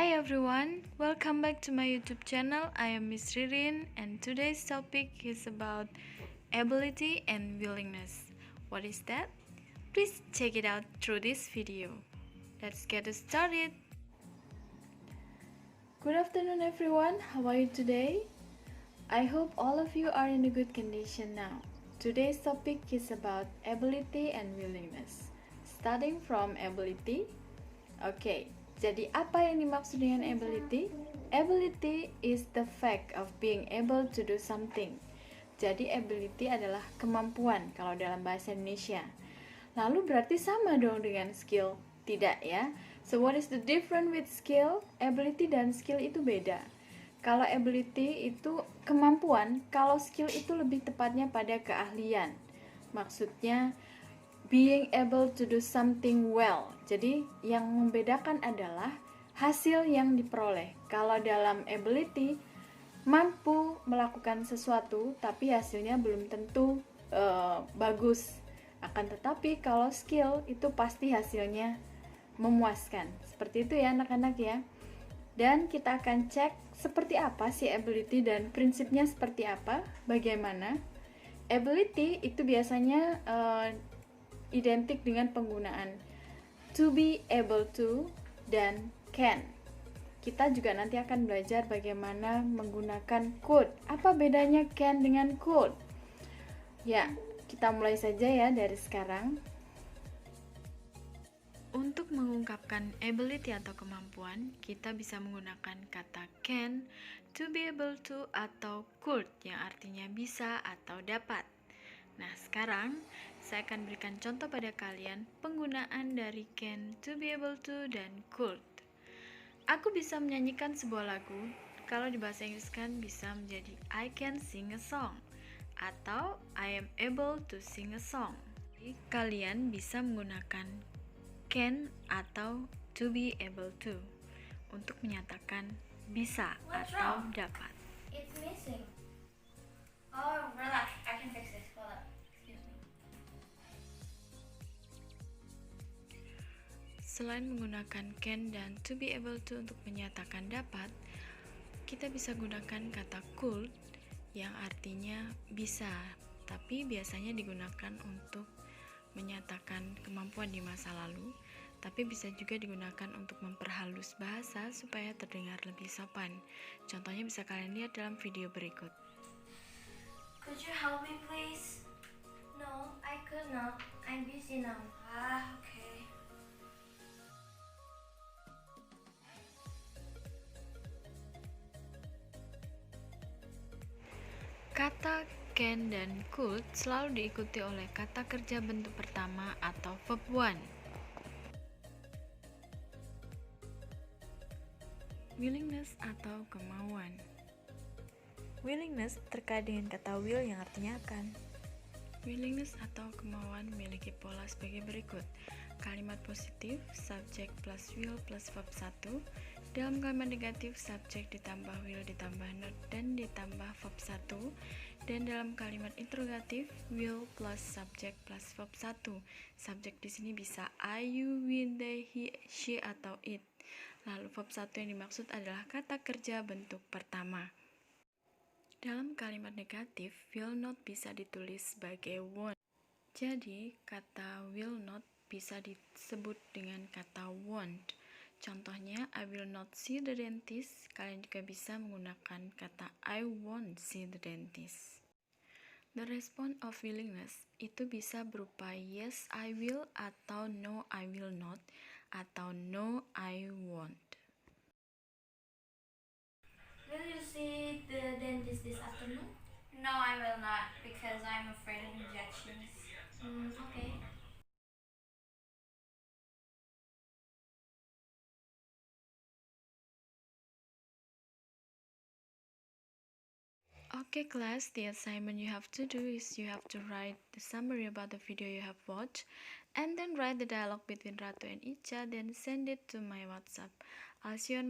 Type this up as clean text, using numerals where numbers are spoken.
Hi everyone, welcome back to my YouTube channel. I am Miss Ririn and today's topic is about ability and willingness. What is that? Please check it out through this video. Let's get started. Good afternoon everyone, how are you today? I hope all of you are in a good condition now. Today's topic is about ability and willingness. Starting from ability. Okay, jadi apa yang dimaksud dengan ability? Ability is the fact of being able to do something. Jadi ability adalah kemampuan kalau dalam bahasa Indonesia. Lalu berarti sama dong dengan skill? Tidak ya. So what is the difference with skill? Ability dan skill itu beda. Kalau ability itu kemampuan, kalau skill itu lebih tepatnya pada keahlian. Maksudnya being able to do something well. Jadi yang membedakan adalah hasil yang diperoleh. Kalau dalam ability mampu melakukan sesuatu tapi hasilnya belum tentu bagus. Akan tetapi kalau skill itu pasti hasilnya memuaskan. Seperti itu ya anak-anak ya. Dan kita akan cek seperti apa sih ability dan prinsipnya seperti apa, bagaimana. Ability itu biasanya identik dengan penggunaan to be able to dan can. Kita juga nanti akan belajar bagaimana menggunakan could. Apa bedanya can dengan could? Ya, kita mulai saja ya dari sekarang. Untuk mengungkapkan ability atau kemampuan, kita bisa menggunakan kata can, to be able to, atau could yang artinya bisa atau dapat. Nah, sekarang saya akan berikan contoh pada kalian penggunaan dari can, to be able to, dan could. Aku bisa menyanyikan sebuah lagu. Kalau di bahasa Inggris kan bisa menjadi I can sing a song atau I am able to sing a song. Jadi, kalian bisa menggunakan can atau to be able to untuk menyatakan bisa atau dapat. It's missing. Oh, relax. I can fix this. Hold up. Excuse me. Selain menggunakan can dan to be able to untuk menyatakan dapat, kita bisa gunakan kata could yang artinya bisa, tapi biasanya digunakan untuk menyatakan kemampuan di masa lalu, tapi bisa juga digunakan untuk memperhalus bahasa supaya terdengar lebih sopan. Contohnya bisa kalian lihat dalam video berikut. Could you help me, please? No, I could not. I'm busy now. Okay. Kata can dan could selalu diikuti oleh kata kerja bentuk pertama atau verb one. Willingness atau kemauan. Willingness terkait dengan kata will yang artinya akan. Willingness atau kemauan memiliki pola sebagai berikut. Kalimat positif, subject plus will plus verb 1. Dalam kalimat negatif, subjek ditambah will ditambah not dan ditambah verb 1. Dan dalam kalimat interrogatif, will plus subjek plus verb 1. Subjek di sini bisa I, you, we, they, he, she, atau it. Lalu verb 1 yang dimaksud adalah kata kerja bentuk pertama. Dalam kalimat negatif, will not bisa ditulis sebagai won't. Jadi, kata will not bisa disebut dengan kata won't. Contohnya, I will not see the dentist. Kalian juga bisa menggunakan kata I won't see the dentist. The response of willingness itu bisa berupa yes, I will, atau no, I will not, atau no, I won't. Will you see the dentist this afternoon? No, I will not because I'm afraid of injections. Okay. Okay class, the assignment you have to do is you have to write the summary about the video you have watched and then write the dialogue between Ratu and Icha, then send it to my WhatsApp. I'll see you on my